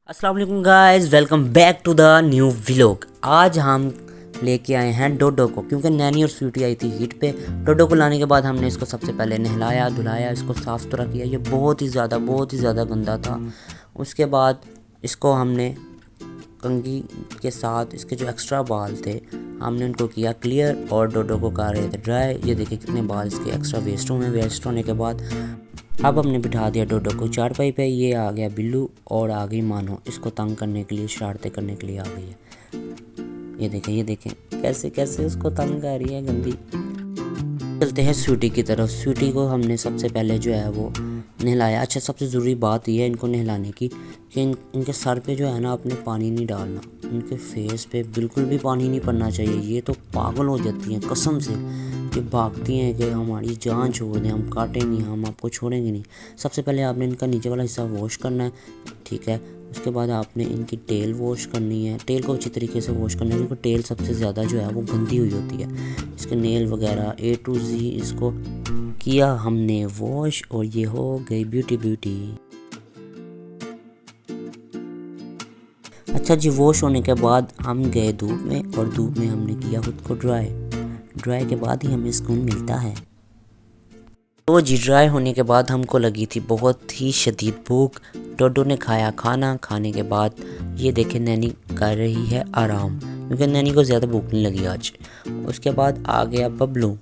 अस्सलाम वालेकुम guys, welcome back to the new vlog. आज हम लेके आए हैं डोडो को, क्योंकि नैनी और स्वीटी आई थी हीट पे। डोडो को लाने के बाद हमने इसको सबसे पहले नहलाया धुलाया, इसको साफ़ सुथरा किया। ये बहुत ही ज़्यादा गंदा था। उसके बाद इसको हमने कंघी के साथ इसके जो एक्स्ट्रा बाल थे हमने उनको किया क्लियर और डोडो को कर रहे थे ड्राई। ये देखिए कितने बाल इसके एक्स्ट्रा वेस्ट हुए। वेस्ट होने के बाद अब हमने बिठा दिया डोडो को चारपाई पे। ये आ गया बिल्लू और आ गई मानो, इसको तंग करने के लिए, शरारतें करने के लिए आ गई है। ये देखें कैसे कैसे उसको तंग कर रही है गंदी। चलते हैं स्वीटी की तरफ। स्वीटी को हमने सबसे पहले जो है वो नहलाया। अच्छा, सबसे ज़रूरी बात यह है इनको नहलाने की कि इनके सर पे जो है ना आपने पानी नहीं डालना, इनके फेस पे बिल्कुल भी पानी नहीं पड़ना चाहिए। ये तो पागल हो जाती हैं कसम से, ये भागती हैं कि हमारी जान छोड़ दें, हम काटेंगे, हम आपको छोड़ेंगे नहीं। सबसे पहले आपने इनका नीचे वाला हिस्सा वॉश करना है, ठीक है। उसके बाद आपने इनकी टेल वॉश करनी है, टेल को अच्छी तरीके से वॉश करना है, क्योंकि टेल सबसे ज़्यादा जो है वो गंदी हुई होती है। इसके नेल वगैरह A to Z इसको किया हमने वॉश और ये हो गई ब्यूटी। अच्छा जी, वॉश होने के बाद हम गए धूप में और धूप में हमने किया खुद को ड्राई के बाद ही हमें सुकून मिलता है। तो जी ड्राई होने के बाद हमको लगी थी बहुत ही शदीद भूख। डोडो ने खाया खाना, खाने के बाद ये देखे नैनी कर रही है आराम, क्योंकि नैनी को ज़्यादा भूख नहीं लगी आज। उसके बाद आ गया बबलू।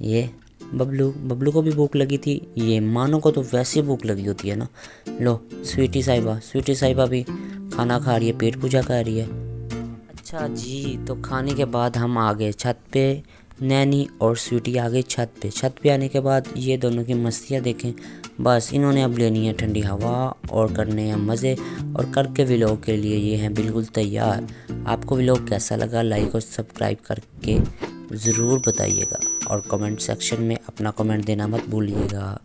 ये बबलू को भी भूख लगी थी। ये मानो को तो वैसे भूख लगी होती है ना। लो स्वीटी साहिबा भी खाना खा रही है, पेट पूजा कर रही है। अच्छा जी, तो खाने के बाद हम आ गए छत पे। नैनी और स्वीटी आ गई छत पे आने के बाद ये दोनों की मस्तियाँ देखें। बस इन्होंने अब लेनी है ठंडी हवा और करने हैं मज़े, और करके व्लॉग के लिए ये हैं बिल्कुल तैयार। आपको व्लॉग कैसा लगा लाइक और सब्सक्राइब करके ज़रूर बताइएगा, और कमेंट सेक्शन में अपना कमेंट देना मत भूलिएगा।